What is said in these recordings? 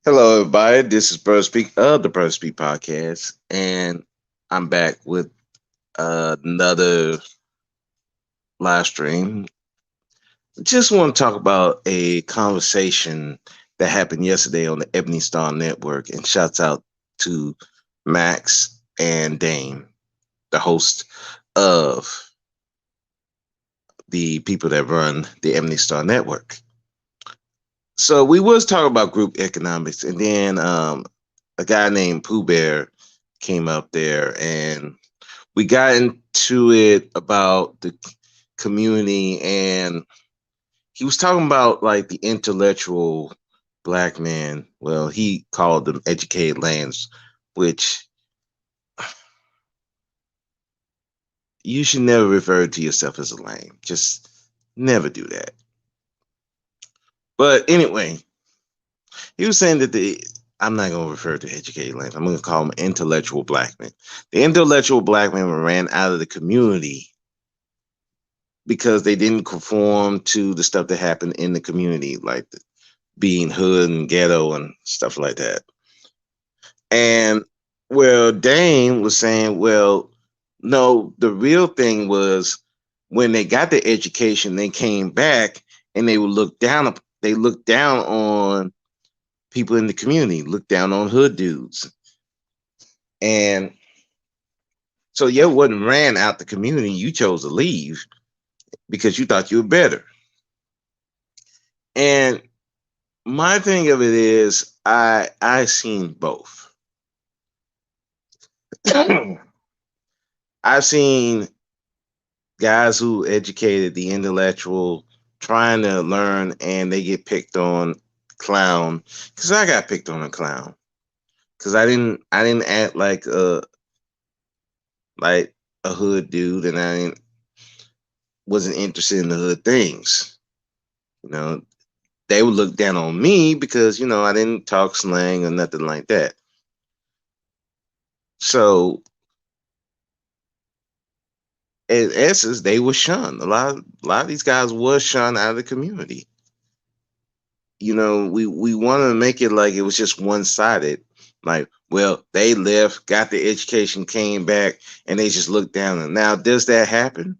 Hello, everybody. This is Bird Speak of the Bird Speak podcast, and I'm back with another live stream. Just want to talk about a conversation that happened yesterday on the Ebony Star Network, and shouts out to Max and Dame, the host of the people that run the Ebony Star Network. So we was talking about group economics, and then a guy named Pooh Bear came up there, and we got into it about the community, and he was talking about like the intellectual black man. Well, he called them educated lands, which you should never refer to yourself as a lame. Just never do that. But anyway, he was saying that the I'm not going to refer to educated lands. I'm going to call them intellectual black men. The intellectual black men ran out of the community because they didn't conform to the stuff that happened in the community, like being hood and ghetto and stuff like that. And well, Dane was saying, well, no, the real thing was when they got the education, they came back and they would look down. They looked down on people in the community, looked down on hood dudes, and so you wasn't ran out the community. You chose to leave because you thought you were better. And my thing of it is, I seen both. I've seen guys who educated the intellectual trying to learn and they get picked on clown because I got picked on a clown because I didn't act like a hood dude and wasn't interested in the hood things. You know, they would look down on me because I didn't talk slang or nothing like that. So in essence, they were shunned. A lot of these guys was shunned out of the community. We want to make it like it was just one sided. Like, well, they left, got the education, came back, and they just looked down. And now, does that happen?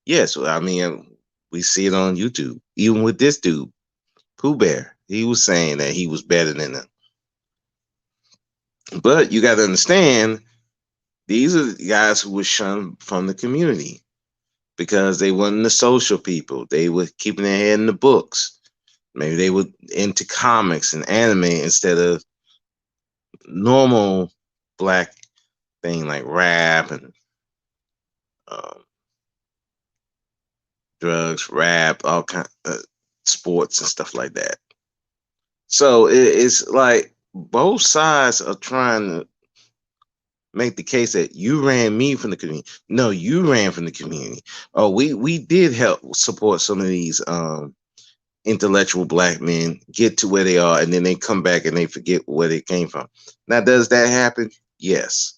Yes. Well, I mean, we see it on YouTube. Even with this dude, Pooh Bear, he was saying that he was better than them. But you got to understand, these are the guys who were shunned from the community because they weren't the social people. They were keeping their head in the books. Maybe they were into comics and anime instead of normal black thing like rap and um, drugs, rap, all kind of sports and stuff like that. So it's like both sides are trying to make the case that you ran me from the community. No, you ran from the community. Oh, we did help support some of these intellectual black men get to where they are, and then they come back and they forget where they came from. Now, does that happen? Yes.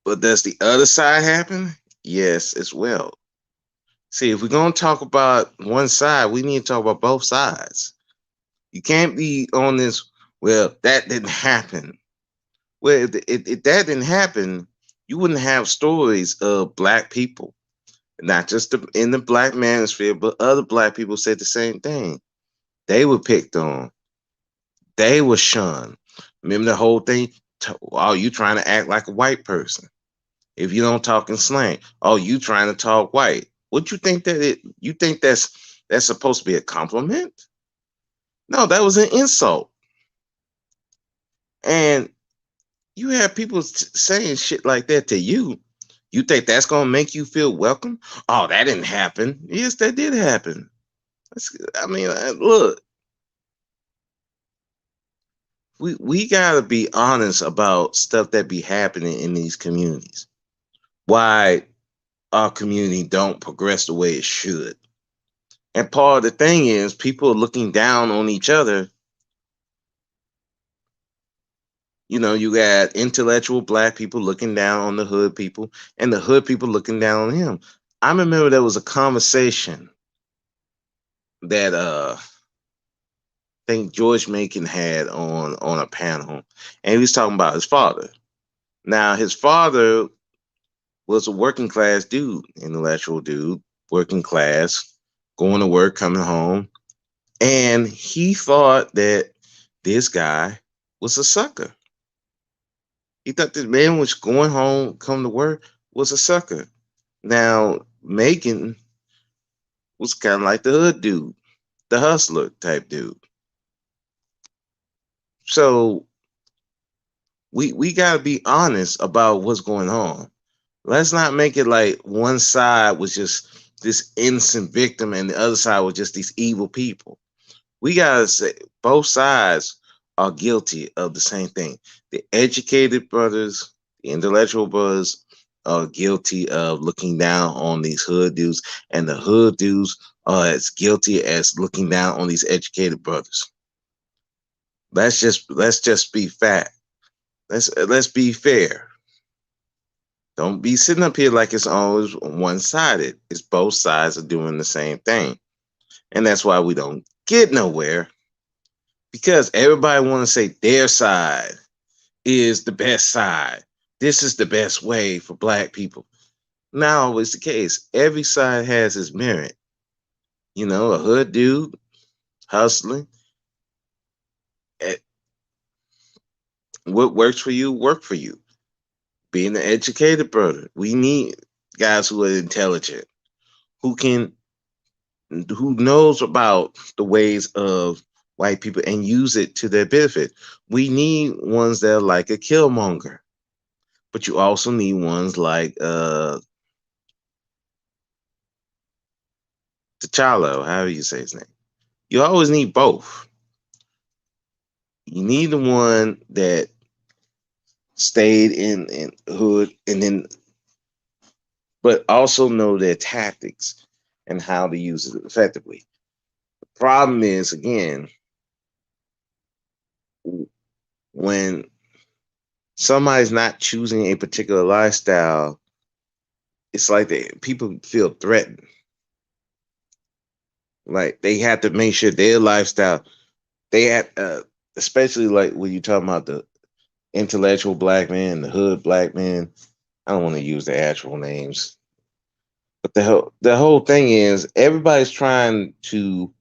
But does the other side happen? Yes, as well. See, if we're going to talk about one side, we need to talk about both sides. You can't be on this, well, that didn't happen. Well, if that didn't happen, you wouldn't have stories of black people, not just in the black manosphere, but other black people said the same thing. They were picked on, they were shunned. Remember the whole thing? Oh, you trying to act like a white person. If you don't talk in slang, oh, you trying to talk white. What you think that you think that's supposed to be a compliment? No, that was an insult. And you have people saying shit like that to you. You think that's gonna make you feel welcome? Oh, that didn't happen. Yes, that did happen. I mean, look, we gotta be honest about stuff that be happening in these communities. Why our community don't progress the way it should. And part of the thing is people are looking down on each other. You got intellectual black people looking down on the hood people, and the hood people looking down on him. I remember there was a conversation that think George Macon had on a panel, and he was talking about his father. Now, his father was a working class dude, intellectual dude, working class, going to work, coming home, and he thought that this guy was a sucker. He thought this man was going home, come to work, was a sucker. Now, Macon was kind of like the hood dude, the hustler type dude. So we gotta be honest about what's going on. Let's not make it like one side was just this innocent victim and the other side was just these evil people. We gotta say both sides are guilty of the same thing. The educated brothers, the intellectual brothers are guilty of looking down on these hood dudes, and the hood dudes are as guilty as looking down on these educated brothers. Let's just be fat. Let's be fair. Don't be sitting up here like it's always one sided. It's both sides are doing the same thing. And that's why we don't get nowhere because everybody want to say their side is the best side. This is the best way for black people. Not always the case. Every side has its merit. You know, a hood dude hustling. eh, What works for you, work for you. Being an educated brother, we need guys who are intelligent, who can who knows about the ways of white people and use it to their benefit. We need ones that are like a Killmonger, but you also need ones like T'Challa, however you say his name. You always need both. You need the one that stayed in hood and then but also know their tactics and how to use it effectively. The problem is again when somebody's not choosing a particular lifestyle, it's like people feel threatened. Like they have to make sure their lifestyle, they have, especially like when you're talking about the intellectual black man, the hood black man. I don't want to use the actual names, but the whole thing is everybody's trying to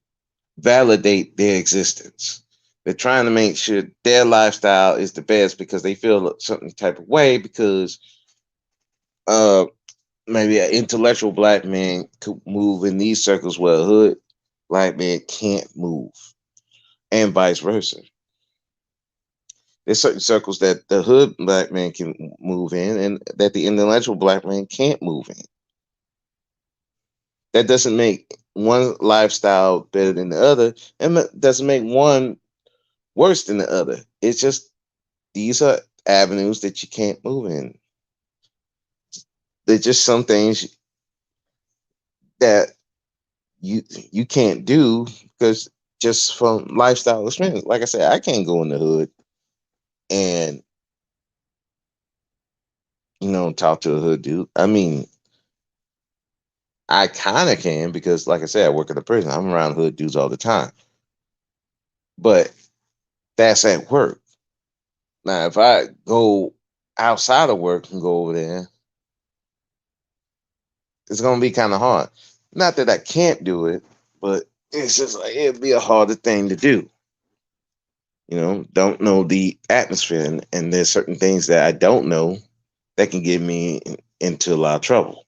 validate their existence. They're trying to make sure their lifestyle is the best because they feel a certain type of way because uh maybe an intellectual black man could move in these circles where a hood black man can't move, and vice versa. There's certain circles that the hood black man can move in, and that the intellectual black man can't move in. That doesn't make one lifestyle better than the other, and doesn't make one worse than the other. It's just these are avenues that you can't move in. There's just some things that you you can't do because just from lifestyle experience. Like I said, I can't go in the hood and talk to a hood dude. I mean, I kind of can because, like I said, I work at a prison. I'm around hood dudes all the time, but that's at work. Now, if I go outside of work and go over there, it's gonna be kind of hard. Not that I can't do it, but it's just like it'd be a harder thing to do. Don't know the atmosphere, and there's certain things that I don't know that can get me into a lot of trouble.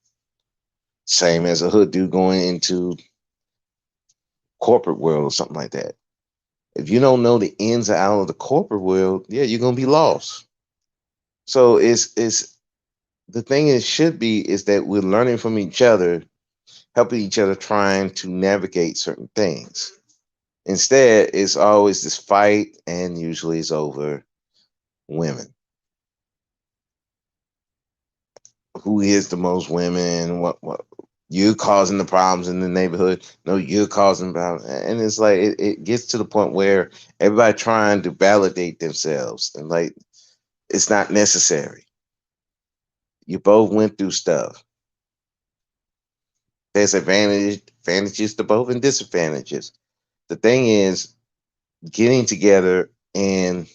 Same as a hood dude going into corporate world or something like that. If you don't know the ins and outs of the corporate world, yeah, you're gonna be lost. So it's the thing is should be is that we're learning from each other, helping each other, trying to navigate certain things. Instead, it's always this fight, and usually it's over women. Who is the most women? What you causing the problems in the neighborhood? No, you're causing problems, and it's like it gets to the point where everybody trying to validate themselves, and like it's not necessary. You both went through stuff. There's advantages to both and disadvantages. The thing is, getting together and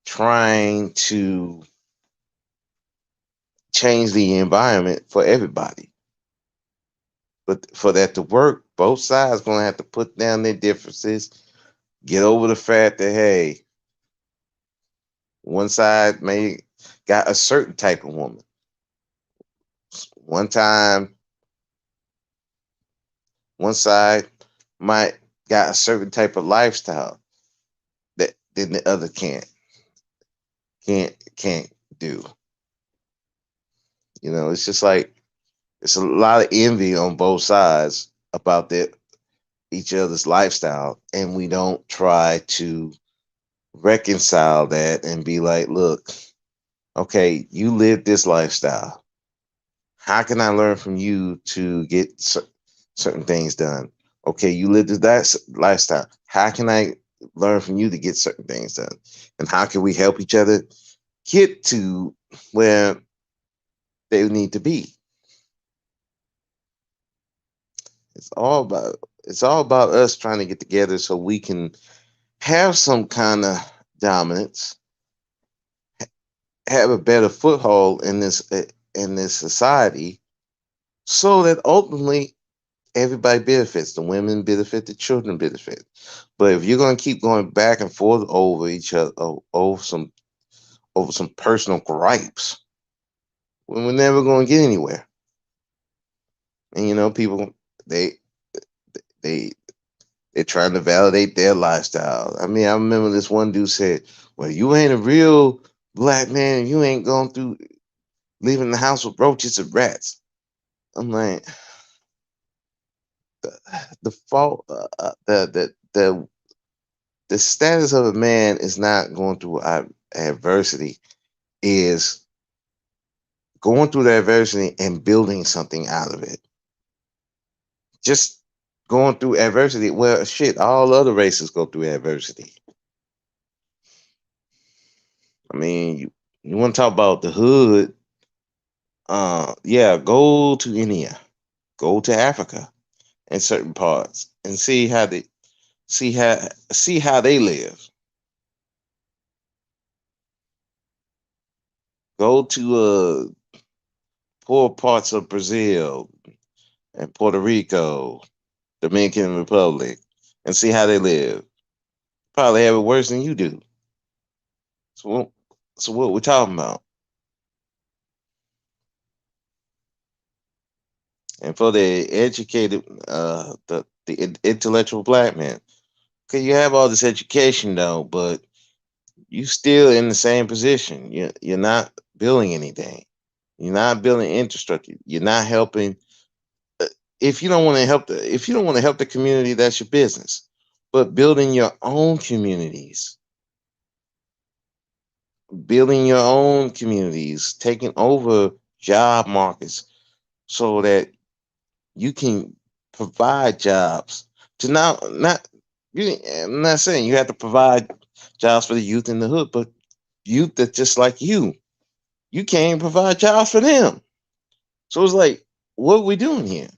trying to change the environment for everybody. But for that to work, both sides gonna have to put down their differences, get over the fact that hey, one side may got a certain type of woman. One time, one side might got a certain type of lifestyle that then the other can't do. You know, it's just like it's a lot of envy on both sides about their each other's lifestyle, and we don't try to reconcile that and be like, look, okay, you live this lifestyle. How can I learn from you to get certain things done? Okay, you live that lifestyle. How can I learn from you to get certain things done? And how can we help each other get to where they need to be? It's all about us trying to get together so we can have some kind of dominance, have a better foothold in this society, so that ultimately everybody benefits. The women benefit, the children benefit. But if you're going to keep going back and forth over each other, over some personal gripes, well, we're never going to get anywhere. And you know, people they they they're trying to validate their lifestyle. I mean, I remember this one dude said, "Well, you ain't a real black man. You ain't going through leaving the house with roaches and rats." I'm like, the fault, the status of a man is not going through adversity, is going through the adversity and building something out of it. Just going through adversity, well, shit, all other races go through adversity. I mean, you want to talk about the hood? Yeah, go to India, go to Africa in certain parts, and see how they live. Go to poor parts of Brazil and Puerto Rico, Dominican Republic, and see how they live. Probably have it worse than you do. So, so what we're talking about? And for the educated, the intellectual black man, okay, you have all this education though, but you still in the same position. You're not building anything. You're not building infrastructure. You're not helping. If you don't want to help if you don't want to help the community, that's your business. But building your own communities, taking over job markets so that you can provide jobs to now not I'm not saying you have to provide jobs for the youth in the hood, but youth that just like you can't provide jobs for them. So it's like, what are we doing here?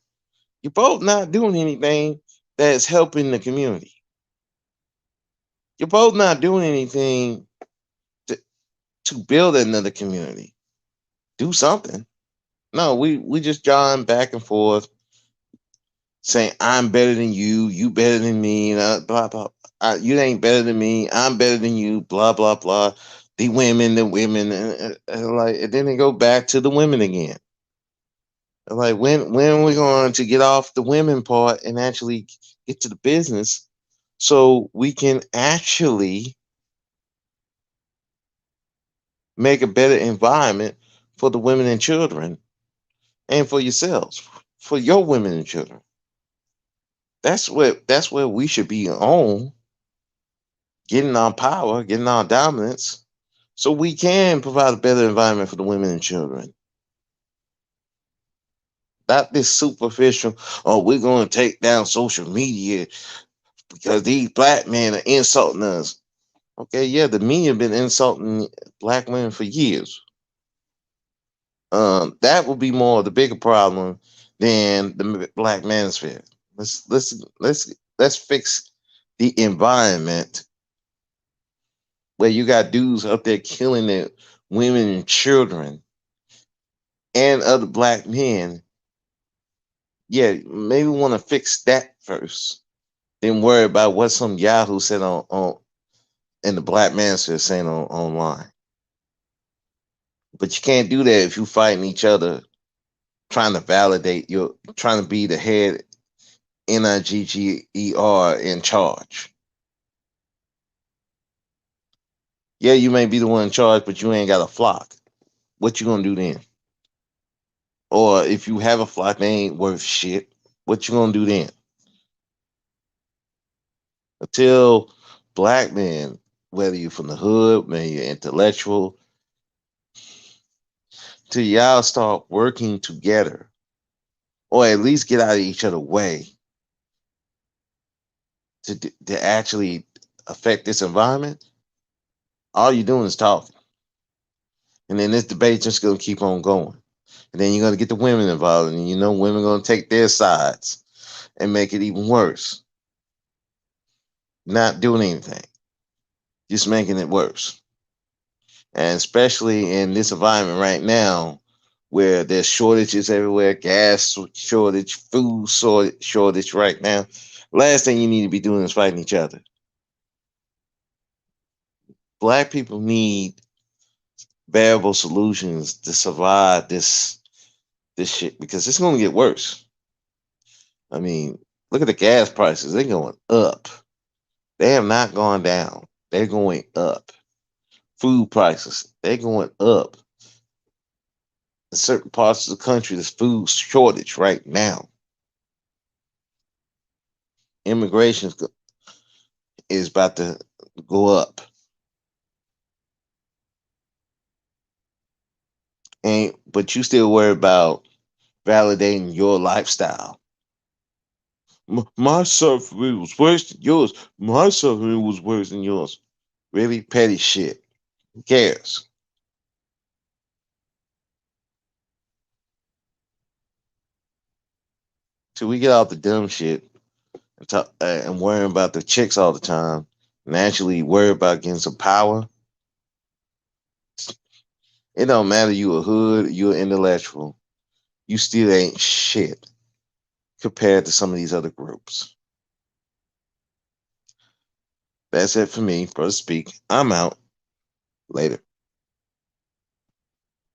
You're both not doing anything that's helping the community. You're both not doing anything to, to build another community. Do something. No, we just jawing back and forth, saying I'm better than you better than me, blah blah. You ain't better than me. I'm better than you. Blah blah blah. The women, and then they go back to the women again. Like when are we going to get off the women part and actually get to the business so we can actually make a better environment for the women and children and for yourselves, for your women and children. That's where we should be on, getting our power, getting our dominance, so we can provide a better environment for the women and children. Not this superficial, oh, we're going to take down social media because these black men are insulting us. Okay, yeah, the media have been insulting black women for years. That would be more of the bigger problem than the black manosphere. Let's fix the environment where you got dudes up there killing their women and children and other black men, yeah, maybe want to fix that first. Then worry about what some Yahoo said on in the Black Manosphere saying online. But you can't do that if you fighting each other, trying to validate your, trying to be the head NIGGER in charge. Yeah, you may be the one in charge, but you ain't got a flock. What you gonna do then? Or if you have a flock, they ain't worth shit. What you gonna do then? Until black men, whether you're from the hood, maybe you're intellectual, till y'all start working together, or at least get out of each other's way to actually affect this environment, all you're doing is talking. And then this debate just gonna keep on going. And then you're gonna get the women involved, and you know women gonna take their sides and make it even worse. Not doing anything, just making it worse. And especially in this environment right now, where there's shortages everywhere, gas shortage, food shortage right now. Last thing you need to be doing is fighting each other. Black people need bearable solutions to survive this shit because it's going to get worse. I mean, look at the gas prices; they're going up. They have not gone down. They're going up. Food prices, they're going up. In certain parts of the country, there's food shortage right now. Immigration is about to go up. And but you still worry about validating your lifestyle. My suffering was worse than yours. My suffering was worse than yours. Really petty shit. Who cares? Till we get off the dumb shit and worrying about the chicks all the time, and actually worry about getting some power. It don't matter you a hood, you an intellectual. You still ain't shit compared to some of these other groups. That's it for me, brother. Speak. I'm out. Later.